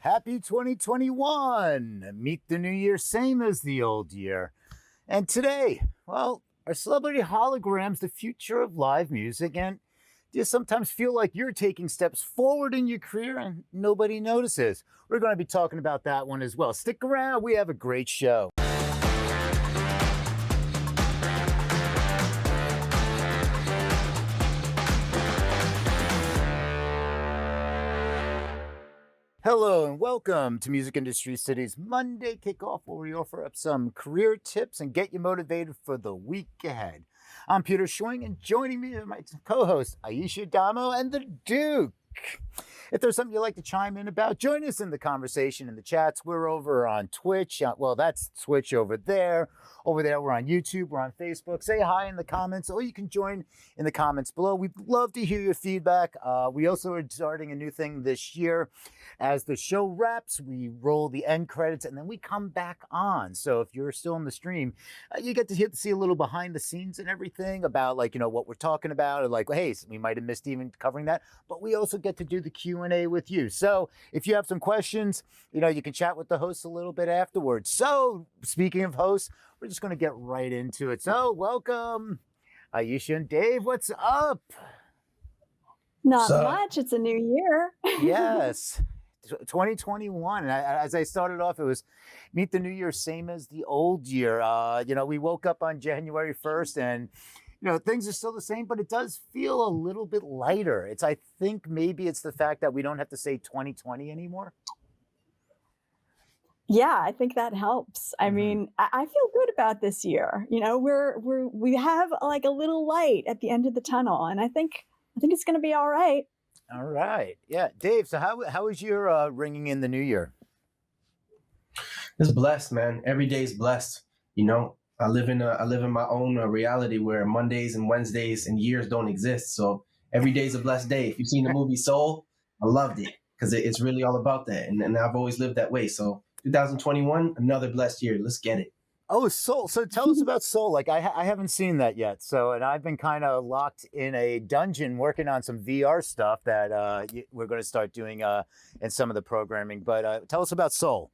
Happy 2021. Meet the new year, same as the old year. And today, well, are celebrity holograms the future of live music? And do you sometimes feel like you're taking steps forward in your career and nobody notices? We're going to be talking about that one as well. Stick around. We have a great show. Hello and welcome to Music Industry City's Monday Kickoff, where we offer up some career tips and get you motivated for the week ahead. I'm Peter Schwing, and joining me are my co-hosts Aisha Damo and the Duke. If there's something you'd like to chime in about, join us in the conversation in the chats. We're over on Twitch. Well, that's Twitch over there. Over there, we're on YouTube. We're on Facebook. Say hi in the comments, or you can join in the comments below. We'd love to hear your feedback. We also are starting a new thing this year. As the show wraps, we roll the end credits, and then we come back on. So if you're still in the stream, you get to see a little behind the scenes and everything about, like, what we're talking about. Or like, hey, we might have missed even covering that. But we also get to do the Q&A with you. So if you have some questions, you can chat with the hosts a little bit afterwards. So speaking of hosts, we're just going to get right into it. So welcome, Aisha and Dave. What's up? Not much. It's a new year. Yes. 2021. And as I started off, it was meet the new year, same as the old year. We woke up on January 1st and things are still the same, but it does feel a little bit lighter. I think maybe it's the fact that we don't have to say 2020 anymore. Yeah, I think that helps. I mean, I feel good about this year. We have like a little light at the end of the tunnel, and I think it's going to be all right. All right. Yeah. Dave, so how is your ringing in the new year? It's blessed, man. Every day is blessed. I live in my own reality where Mondays and Wednesdays and years don't exist. So every day is a blessed day. If you've seen the movie Soul, I loved it because it's really all about that. And I've always lived that way. So 2021, another blessed year. Let's get it. Oh, Soul. So tell us about Soul. Like I haven't seen that yet. And I've been kind of locked in a dungeon working on some VR stuff that we're going to start doing in some of the programming. But tell us about Soul.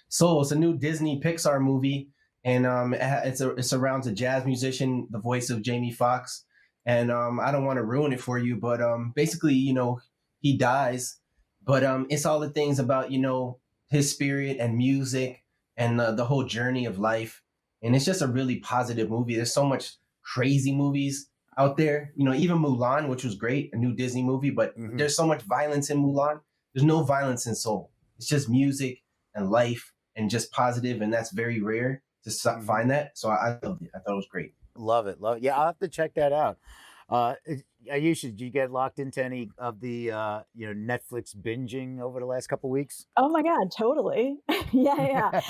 Soul, it's a new Disney Pixar movie. And it surrounds a jazz musician, the voice of Jamie Foxx. And I don't want to ruin it for you, but basically, he dies. But it's all the things about, his spirit and music and the whole journey of life. And it's just a really positive movie. There's so much crazy movies out there, even Mulan, which was great, a new Disney movie, but there's so much violence in Mulan. There's no violence in Soul. It's just music and life and just positive, and that's very rare to find that. So I loved it. I thought it was great. Love it. Yeah, I'll have to check that out. Aisha, did you get locked into any of the Netflix binging over the last couple of weeks? Oh my God, totally. Yeah.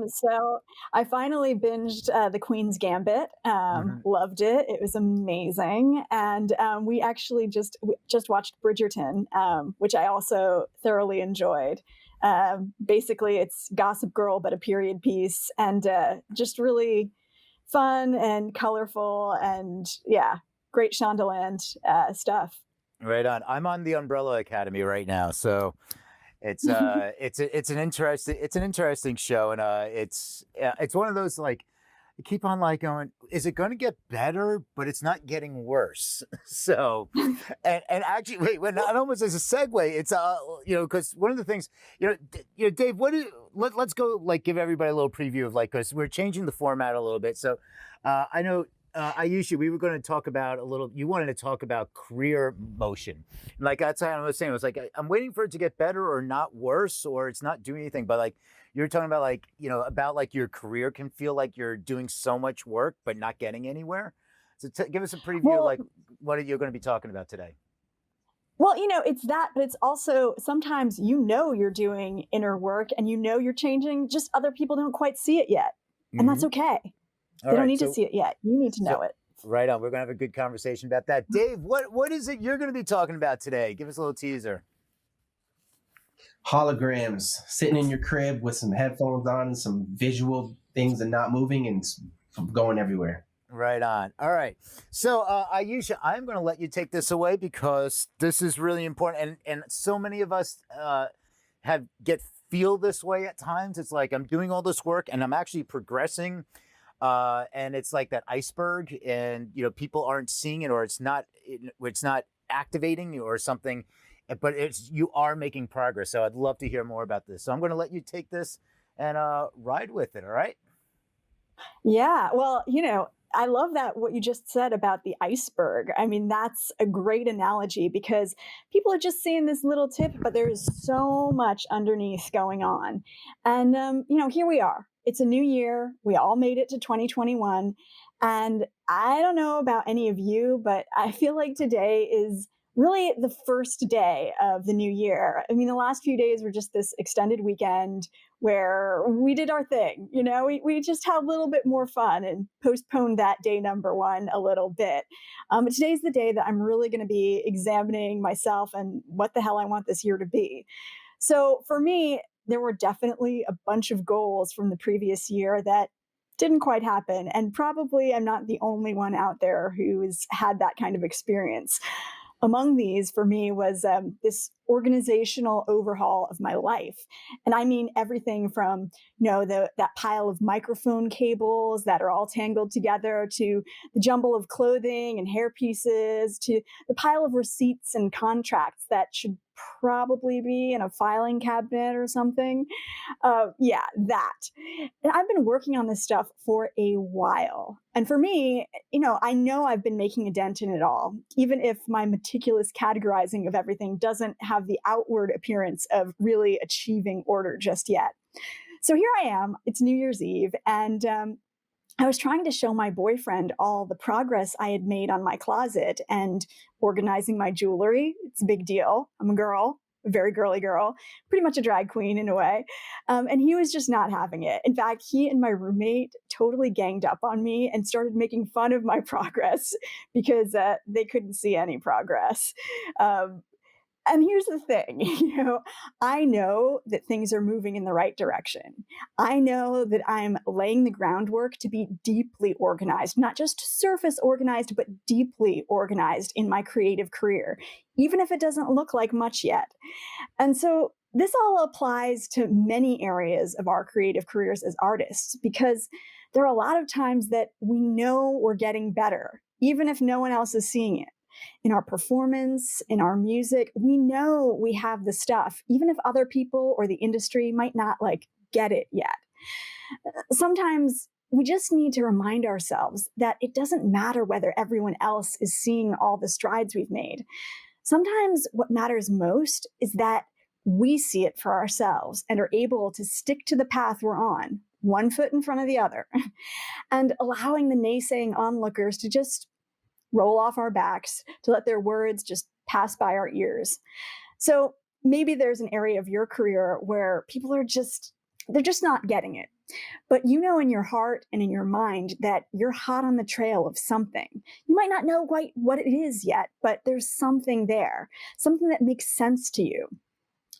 So I finally binged The Queen's Gambit. Loved it. It was amazing. And we actually just watched Bridgerton, which I also thoroughly enjoyed. Basically, it's Gossip Girl, but a period piece, and just really fun and colorful, and yeah, great Shondaland stuff. Right on. I'm on the Umbrella Academy right now, so it's an interesting show, and it's one of those, like, I keep on like going, is it going to get better? But it's not getting worse. So, and actually, wait, not almost as a segue, it's because one of the things, Dave, let's go, like, give everybody a little preview of, like, because we're changing the format a little bit. So, I know. Aisha, we were going to talk about you wanted to talk about career motion. Like, that's how I was saying. It was like, I'm waiting for it to get better or not worse, or it's not doing anything. But, like, you're talking about, like, about, like, your career can feel like you're doing so much work, but not getting anywhere. So give us a preview of, like, what you're going to be talking about today. Well, it's that, but it's also sometimes, you're doing inner work and you're changing, just other people don't quite see it yet. And that's okay. They don't need to see it yet. You need to know it. Right on. We're going to have a good conversation about that. Dave, what is it you're going to be talking about today? Give us a little teaser. Holograms, sitting in your crib with some headphones on and some visual things and not moving and going everywhere. Right on. All right. So, Aisha, I'm going to let you take this away because this is really important. And so many of us feel this way at times? It's like I'm doing all this work and I'm actually progressing, and it's like that iceberg, and people aren't seeing it, or it's not activating or something, but you are making progress. So I'd love to hear more about this. So I'm going to let you take this and ride with it. All right. Yeah. Well, I love that what you just said about the iceberg. I mean, that's a great analogy because people are just seeing this little tip, but there's so much underneath going on. And, here we are. It's a new year. We all made it to 2021. And I don't know about any of you, but I feel like today is really the first day of the new year. I mean, the last few days were just this extended weekend where we did our thing. We just had a little bit more fun and postponed that day number one a little bit. But today's the day that I'm really going to be examining myself and what the hell I want this year to be. So for me, there were definitely a bunch of goals from the previous year that didn't quite happen. And probably I'm not the only one out there who's had that kind of experience. Among these, for me, was this organizational overhaul of my life. And I mean everything from, that pile of microphone cables that are all tangled together, to the jumble of clothing and hair pieces, to the pile of receipts and contracts that should probably be in a filing cabinet or something. Yeah, that. And I've been working on this stuff for a while. And for me, I know I've been making a dent in it all, even if my meticulous categorizing of everything doesn't have the outward appearance of really achieving order just yet. So here I am, it's New Year's Eve, and I was trying to show my boyfriend all the progress I had made on my closet and organizing my jewelry. It's a big deal. I'm a girl, a very girly girl, pretty much a drag queen in a way. And he was just not having it. In fact, he and my roommate totally ganged up on me and started making fun of my progress because they couldn't see any progress. And here's the thing, I know that things are moving in the right direction. I know that I'm laying the groundwork to be deeply organized, not just surface organized, but deeply organized in my creative career, even if it doesn't look like much yet. And so this all applies to many areas of our creative careers as artists, because there are a lot of times that we know we're getting better, even if no one else is seeing it. In our performance, in our music, we know we have the stuff, even if other people or the industry might not get it yet. Sometimes we just need to remind ourselves that it doesn't matter whether everyone else is seeing all the strides we've made. Sometimes what matters most is that we see it for ourselves and are able to stick to the path we're on, one foot in front of the other, and allowing the naysaying onlookers to just roll off our backs, to let their words just pass by our ears. So maybe there's an area of your career where people they're just not getting it. But in your heart and in your mind that you're hot on the trail of something. You might not know quite what it is yet, but there's something there, something that makes sense to you.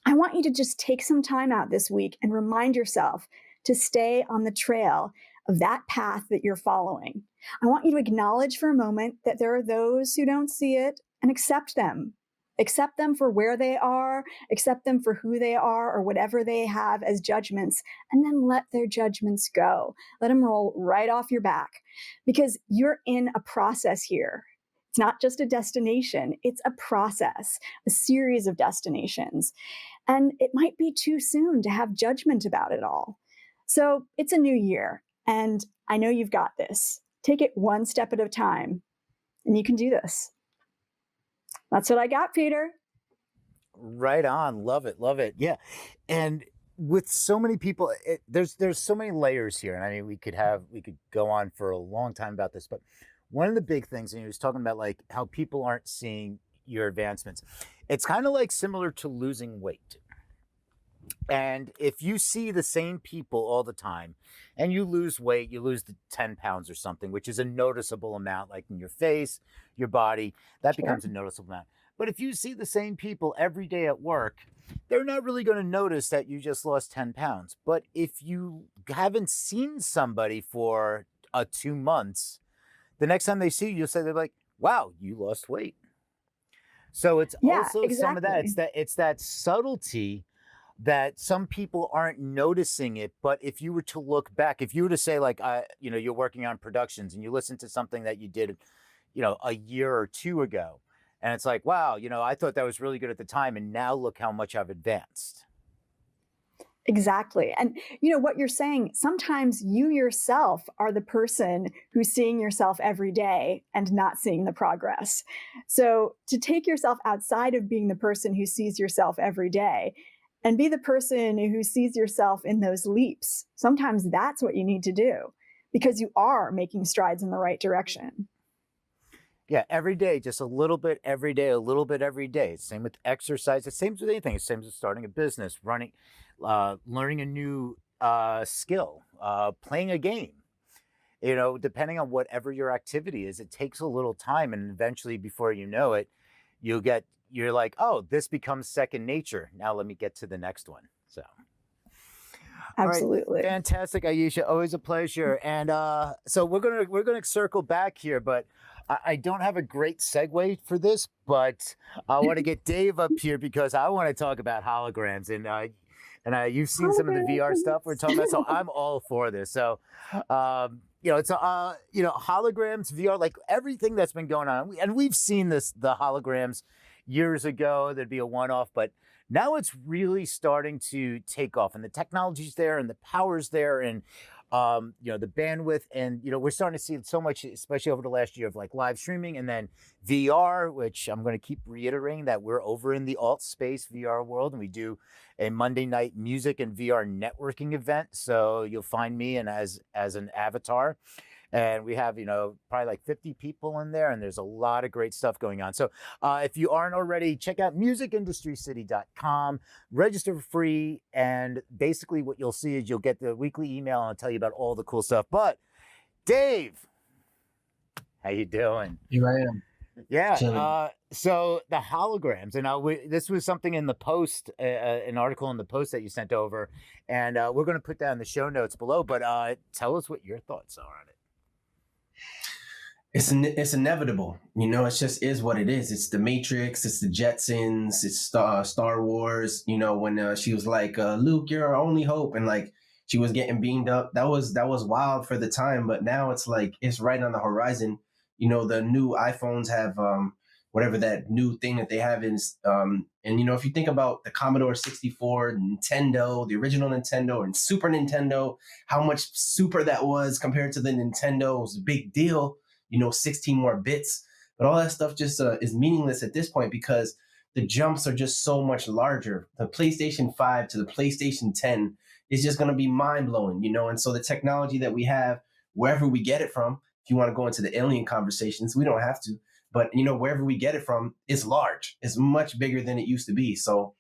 I want you to just take some time out this week and remind yourself to stay on the trail of that path that you're following. I want you to acknowledge for a moment that there are those who don't see it and accept them. Accept them for where they are, accept them for who they are, or whatever they have as judgments, and then let their judgments go. Let them roll right off your back, because you're in a process here. It's not just a destination, it's a process, a series of destinations. And it might be too soon to have judgment about it all. So it's a new year, and I know you've got this. Take it one step at a time, and you can do this. That's what I got, Peter. Right on. Love it. Love it. Yeah. And with so many people, there's so many layers here. And I mean, we could go on for a long time about this, but one of the big things, and he was talking about how people aren't seeing your advancements. It's kind of similar to losing weight. And if you see the same people all the time and you lose weight, you lose the 10 pounds or something, which is a noticeable amount, like in your face, your body, that becomes a noticeable amount. But if you see the same people every day at work, they're not really going to notice that you just lost 10 pounds. But if you haven't seen somebody for 2 months, the next time they see you, you'll say, they're like, wow, you lost weight. So it's also some of that. It's that subtlety that some people aren't noticing it. But if you were to look back, if you were to say like, you're working on productions and you listen to something that you did, a year or two ago, and it's like, wow, I thought that was really good at the time. And now look how much I've advanced. Exactly. And what you're saying, sometimes you yourself are the person who's seeing yourself every day and not seeing the progress. So to take yourself outside of being the person who sees yourself every day and be the person who sees yourself in those leaps, sometimes that's what you need to do because you are making strides in the right direction. Yeah, every day, just a little bit every day, a little bit every day. Same with exercise. It's same with anything. It's same with starting a business, running, learning a new skill, playing a game. Depending on whatever your activity is, it takes a little time, and eventually, before you know it, you're like, oh, this becomes second nature. Now let me get to the next one. So. Absolutely. All right, fantastic, Aisha. Always a pleasure. And so we're gonna circle back here, but I don't have a great segue for this, but I want to get Dave up here because I want to talk about holograms, and you've seen some of the VR stuff we're talking about, so I'm all for this. So, it's holograms, VR, like everything that's been going on, and we've seen the holograms years ago. There'd be a one-off, but now it's really starting to take off, and the technology's there, and the power's there, and the bandwidth, and we're starting to see so much, especially over the last year, of like live streaming, and then VR, which I'm going to keep reiterating that we're over in the alt space VR world, and we do a Monday night music and VR networking event. So you'll find me and as an avatar. And we have, probably like 50 people in there, and there's a lot of great stuff going on. So if you aren't already, check out musicindustrycity.com, register for free, and basically what you'll see is you'll get the weekly email, and I'll tell you about all the cool stuff. But Dave, how you doing? Here I am. Yeah. So the holograms, and this was something in the post, an article in the post that you sent over, and we're going to put that in the show notes below. But tell us what your thoughts are on it. It's inevitable, it just is what it is. It's the Matrix, it's the Jetsons, it's Star Wars. When she was like, Luke, you're our only hope, and like she was getting beamed up. That was wild for the time, but now it's like it's right on the horizon. The new iPhones have whatever that new thing that they have is, and if you think about the Commodore 64, Nintendo, the original Nintendo, and Super Nintendo, how much super that was compared to the Nintendo, it was a big deal. 16 more bits, but all that stuff just is meaningless at this point because the jumps are just so much larger. The PlayStation 5 to the PlayStation 10 is just going to be mind blowing, and so the technology that we have, wherever we get it from, if you want to go into the alien conversations, we don't have to, but wherever we get it from, it's large. It's much bigger than it used to be. So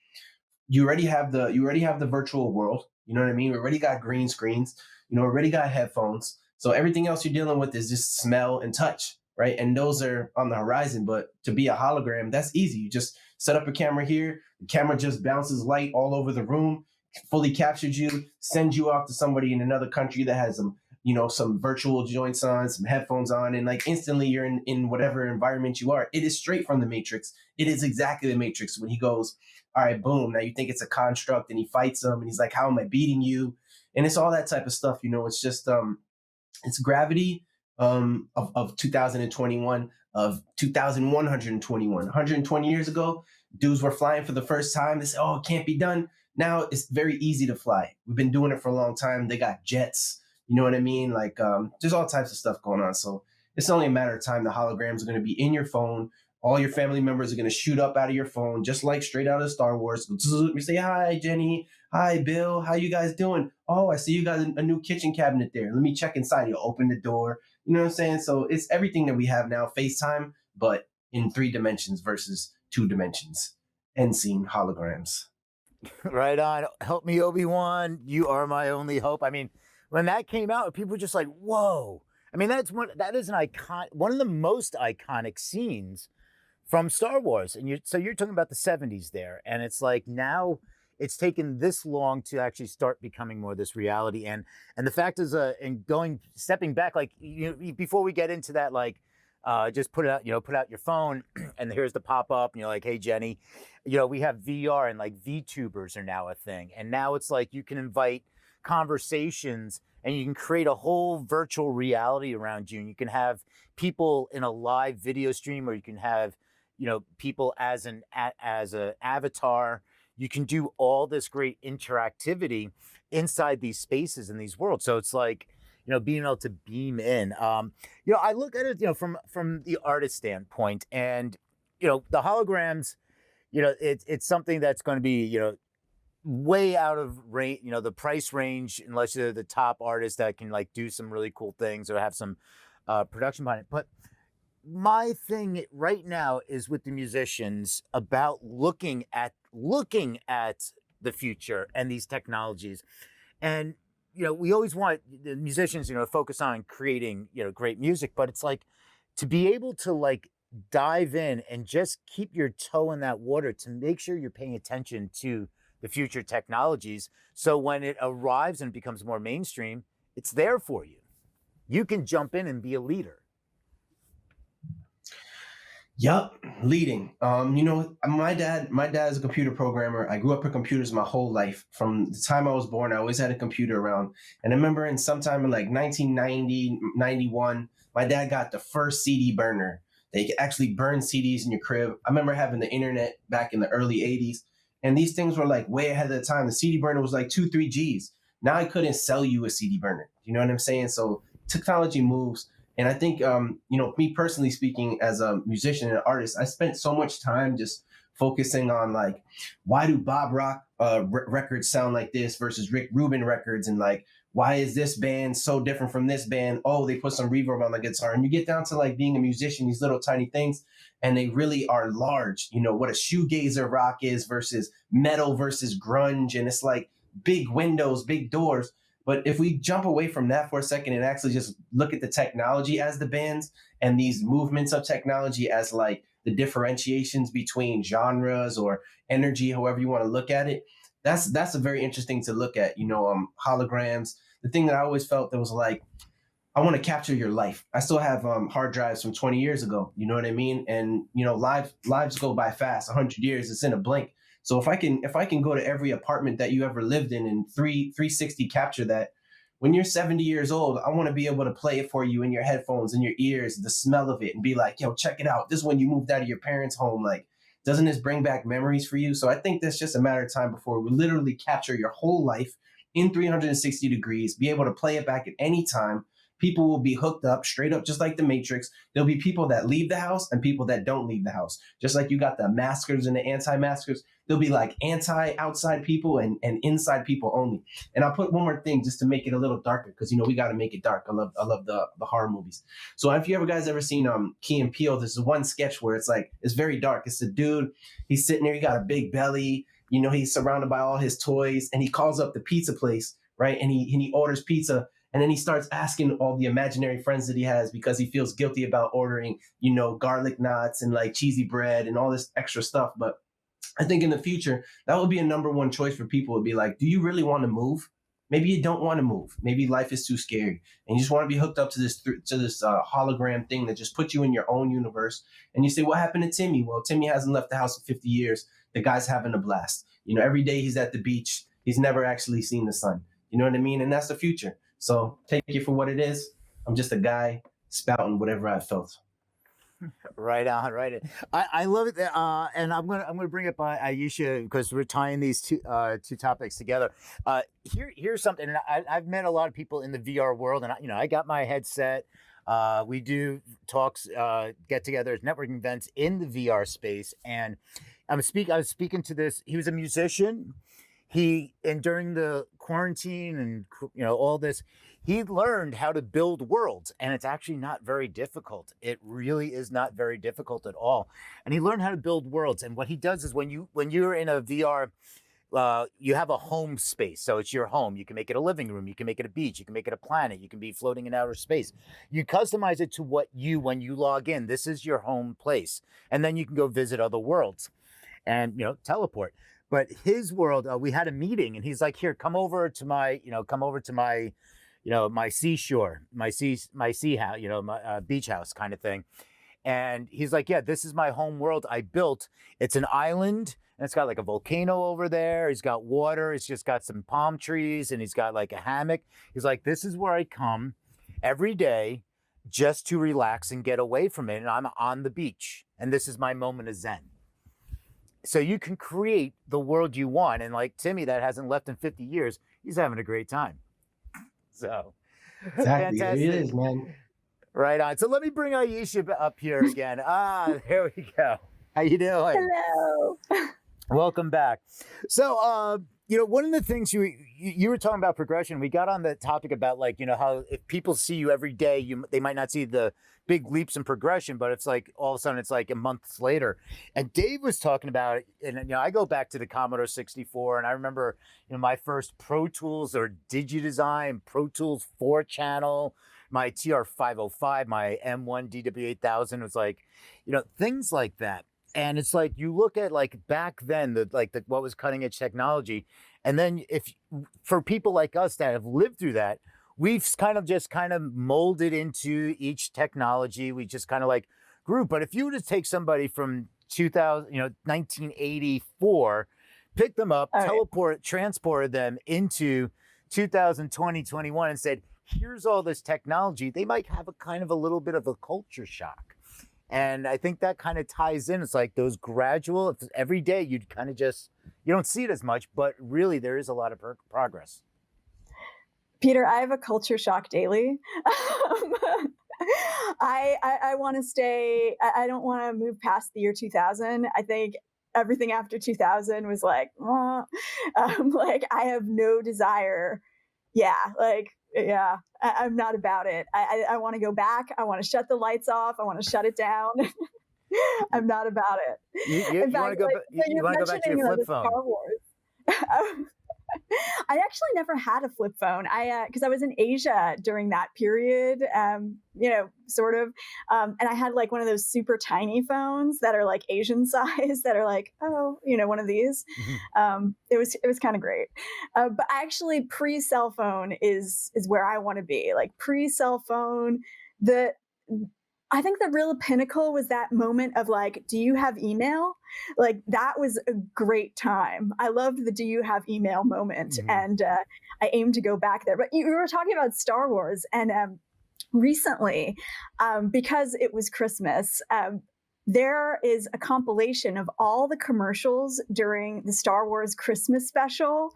you already have the virtual world. You know what I mean? We already got green screens. Already got headphones. So everything else you're dealing with is just smell and touch, right? And those are on the horizon. But to be a hologram, that's easy. You just set up a camera here. The camera just bounces light all over the room, fully captures you, sends you off to somebody in another country that has some virtual joints on, some headphones on, and like instantly you're in whatever environment you are. It is straight from the Matrix. It is exactly the Matrix when he goes, all right, boom. Now you think it's a construct, and he fights him, and he's like, how am I beating you? And it's all that type of stuff. It's just it's gravity of 2021, of 2121. 120 years ago, dudes were flying for the first time. They said, oh, it can't be done. Now it's very easy to fly. We've been doing it for a long time. They got jets. You know what I mean? Like there's all types of stuff going on. So it's only a matter of time. The holograms are going to be in your phone. All your family members are going to shoot up out of your phone, just like straight out of Star Wars. You say, hi, Jenny. Hi, Bill. How you guys doing? Oh, I see you got a new kitchen cabinet there. Let me check inside. You'll open the door. You know what I'm saying? So it's everything that we have now, FaceTime, but in 3 dimensions versus 2 dimensions. End scene holograms. Right on. Help me, Obi-Wan. You are my only hope. I mean, when that came out, people were just like, whoa. I mean, that is one of the most iconic scenes from Star Wars. And you're talking about the 70s there. And it's like now it's taken this long to actually start becoming more this reality. And the fact is, and stepping back, like, before we get into that, like Just put it out, put out your phone, and here's the pop up, and you're like, hey Jenny, we have VR, and like VTubers are now a thing, and now it's like you can invite conversations, and you can create a whole virtual reality around you, and you can have people in a live video stream, or you can have people as an avatar. You can do all this great interactivity inside these spaces and these worlds. So it's like, being able to beam in. I look at it, from the artist standpoint, and the holograms, it's something that's going to be, way out of range, the price range, unless you're the top artist that can like do some really cool things or have some production behind it. But my thing right now is with the musicians about looking at the future and these technologies. And we always want the musicians focus on creating great music, but it's like to be able to like dive in and just keep your toe in that water to make sure you're paying attention to the future technologies, so when it arrives and becomes more mainstream, it's there for you. You can jump in and be a leader. Yup, leading. My dad is a computer programmer. I grew up with computers my whole life. From the time I was born, I always had a computer around. And I remember in sometime in like 1990, 91, my dad got the first CD burner. They could actually burn CDs in your crib. I remember having the internet back in the early 80s. And these things were like way ahead of the time. The CD burner was like 2-3 Gs. Now I couldn't sell you a CD burner. You know what I'm saying? So technology moves. And I think, me personally speaking, as a musician and an artist, I spent so much time just focusing on like, why do Bob Rock records sound like this versus Rick Rubin records? And like, why is this band so different from this band? Oh, they put some reverb on the guitar. And you get down to like being a musician, these little tiny things, and they really are large. What a shoegazer rock is versus metal versus grunge. And it's like big windows, big doors. But if we jump away from that for a second and actually just look at the technology as the bands and these movements of technology as like the differentiations between genres or energy, however you want to look at it, that's a very interesting to look at. Holograms. The thing that I always felt that was like, I want to capture your life. I still have hard drives from 20 years ago. You know what I mean? And lives go by fast. 100 years, it's in a blink. So if I can go to every apartment that you ever lived in and 360 capture that, when you're 70 years old, I want to be able to play it for you in your headphones, in your ears, the smell of it, and be like, yo, check it out. This is when you moved out of your parents' home. Like, doesn't this bring back memories for you? So I think that's just a matter of time before we literally capture your whole life in 360 degrees, be able to play it back at any time. People will be hooked up straight up, just like the Matrix. There'll be people that leave the house and people that don't leave the house. Just like you got the maskers and the anti-maskers, there'll be like anti-outside people and inside people only. And I'll put one more thing just to make it a little darker, because we got to make it dark. I love the horror movies. So if you guys ever seen Key and Peele, there's one sketch where it's very dark. It's a dude, he's sitting there, he got a big belly, he's surrounded by all his toys, and he calls up the pizza place, right? And he orders pizza. And then he starts asking all the imaginary friends that he has, because he feels guilty about ordering, garlic knots and like cheesy bread and all this extra stuff. But I think in the future, that would be a number one choice for people. Would be like, do you really want to move? Maybe you don't want to move. Maybe life is too scary, and you just want to be hooked up to this hologram thing that just puts you in your own universe. And you say, what happened to Timmy? Well, Timmy hasn't left the house in 50 years. The guy's having a blast. Every day he's at the beach. He's never actually seen the sun. You know what I mean? And that's the future. So take it for what it is. I'm just a guy spouting whatever I felt. Right on, right. I love it, and I'm gonna bring up Aisha, because we're tying these two topics together. Here's something, and I've met a lot of people in the VR world, and I got my headset. We do talks, get-togethers, networking events in the VR space, and I was speaking to this. He was a musician. And during the quarantine and all this, he learned how to build worlds, and it's actually not very difficult. It really is not very difficult at all. And he learned how to build worlds. And what he does is when you're in a VR, you have a home space. So it's your home. You can make it a living room. You can make it a beach. You can make it a planet. You can be floating in outer space. You customize it to when you log in, this is your home place. And then you can go visit other worlds and, teleport. But his world, we had a meeting, and he's like, "Here, come over to my seashore, my sea house, my beach house kind of thing." And he's like, yeah, this is my home world I built. It's an island and it's got like a volcano over there. He's got water. It's just got some palm trees and he's got like a hammock. He's like, this is where I come every day just to relax and get away from it. And I'm on the beach and this is my moment of Zen. So you can create the world you want. And like Timmy, that hasn't left in 50 years, he's having a great time. So Exactly. fantastic. It is, man. Right on. So let me bring Aisha up here again. There we go. How you doing? Hello. Welcome back. So, one of the things you were talking about progression. We got on the topic about like, how if people see you every day, they might not see the big leaps in progression, but it's like all of a sudden it's like a month later. And Dave was talking about it, and I go back to the Commodore 64, and I remember my first Pro Tools or DigiDesign, Pro Tools 4-channel, my TR-505, my M1 DW8000 was like, things like that. And it's like you look at like back then, what was cutting edge technology, and then for people like us that have lived through that, we've kind of molded into each technology. We just kind of like grew. But if you were to take somebody from 1984, pick them up, transport them into 2020, 21, and said, here's all this technology, they might have a kind of a little bit of a culture shock. And I think that kind of ties in. It's like those gradual, every day you'd kind of you don't see it as much, but really there is a lot of progress. Peter, I have a culture shock daily. I want to stay, I don't want to move past the year 2000. I think everything after 2000 was like, like I have no desire. I'm not about it. I want to go back. I want to shut the lights off. I want to shut it down. I'm not about it. You want to go back to your flip phone. Star Wars. I actually never had a flip phone. Because I was in Asia during that period, sort of. And I had like one of those super tiny phones that are like Asian size that are like, one of these. Mm-hmm. It was kind of great. But actually pre-cell phone is where I want to be. Like pre-cell phone, I think the real pinnacle was that moment of like, do you have email? Like that was a great time. I loved the do you have email moment. Mm-hmm. And I aim to go back there. But you were talking about Star Wars and recently, because it was Christmas, there is a compilation of all the commercials during the Star Wars Christmas special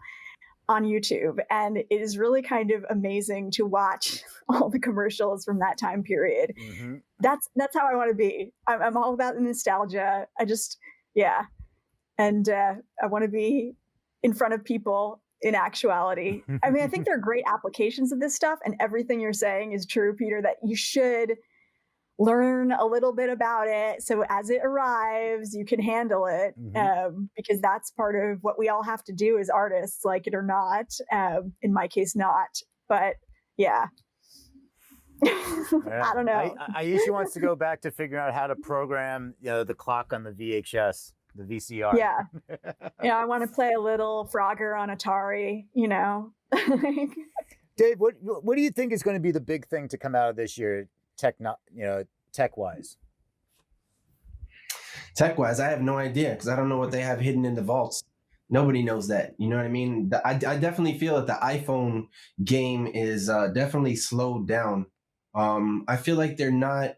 on YouTube. And it is really kind of amazing to watch all the commercials from that time period. Mm-hmm. That's how I want to be. I'm all about the nostalgia. And I want to be in front of people in actuality. I mean, I think there are great applications of this stuff, and everything you're saying is true, Peter, that you should learn a little bit about it. So as it arrives, you can handle it, because that's part of what we all have to do as artists, like it or not. In my case, not, but yeah. I don't know. Aisha wants to go back to figuring out how to program the clock on the VHS, the VCR. Yeah. I want to play a little Frogger on Atari, Dave, what do you think is going to be the big thing to come out of this year? Tech-wise? Tech-wise, I have no idea because I don't know what they have hidden in the vaults. Nobody knows that. You know what I mean? I definitely feel that the iPhone game is definitely slowed down. I feel like they're not.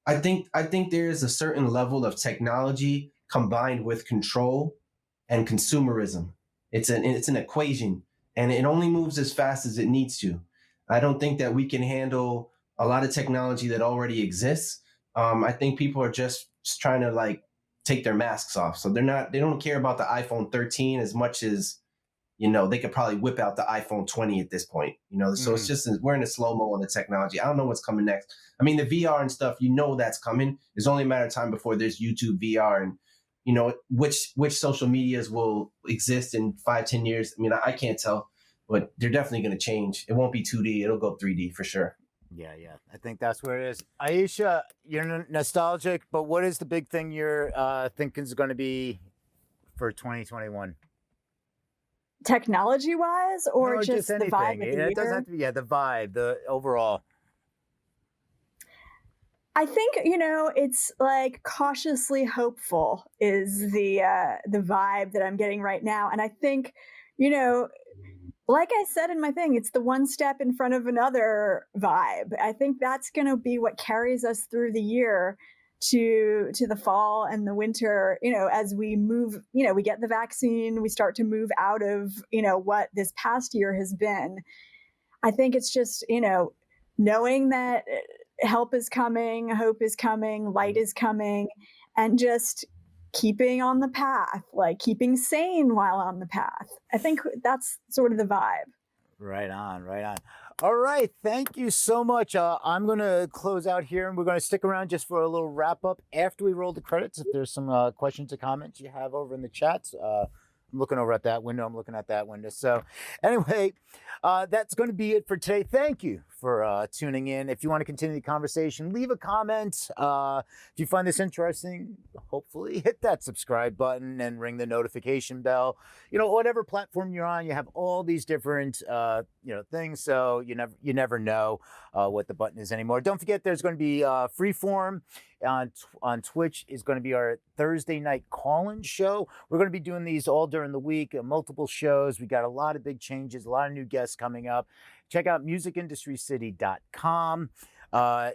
I think there is a certain level of technology combined with control and consumerism. It's an equation, and it only moves as fast as it needs to. I don't think that we can handle a lot of technology that already exists. I think people are just trying to like take their masks off. So they don't care about the iPhone 13 as much as, they could probably whip out the iPhone 20 at this point, so it's just, we're in a slow-mo on the technology. I don't know what's coming next. I mean, the VR and stuff, that's coming. It's only a matter of time before there's YouTube VR and, which social medias will exist in 5-10 years. I mean, I can't tell, but they're definitely going to change. It won't be 2D. It'll go 3D for sure. Yeah. I think that's where it is. Aisha, you're nostalgic, but what is the big thing you're thinking is going to be for 2021? Technology-wise, or just the vibe of the year? It doesn't have to be, the vibe, the overall. I think, it's like cautiously hopeful is the vibe that I'm getting right now. And I think, you know, like I said in my thing, it's the one step in front of another vibe. I think that's going to be what carries us through the year to the fall and the winter, as we move, we get the vaccine, we start to move out of, what this past year has been. I think it's just, knowing that help is coming, hope is coming, light is coming, and just keeping on the path, like keeping sane while on the path. I think that's sort of the vibe. Right on, right on. All right, thank you so much. I'm going to close out here, and we're going to stick around just for a little wrap up after we roll the credits. If there's some questions or comments you have over in the chats, I'm looking over at that window. I'm looking at that window. So anyway, that's going to be it for today. Thank you for tuning in. If you want to continue the conversation, leave a comment. If you find this interesting, hopefully hit that subscribe button and ring the notification bell. Whatever platform you're on, you have all these different things. So you never know what the button is anymore. Don't forget, there's going to be Freeform on Twitch is going to be our Thursday night call-in show. We're going to be doing these all during the week, multiple shows. We got a lot of big changes, a lot of new guests coming up. Check out musicindustrycity.com.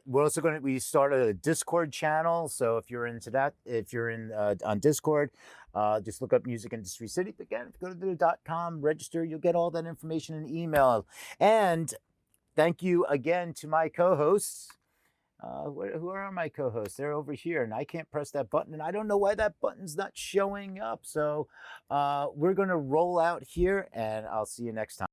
We started a Discord channel. So if you're into that, if you're on Discord, just look up Music Industry City. Again, if you go to the .com, register, you'll get all that information in email. And thank you again to my co-hosts. Who are my co-hosts? They're over here, and I can't press that button, and I don't know why that button's not showing up. So we're going to roll out here, and I'll see you next time.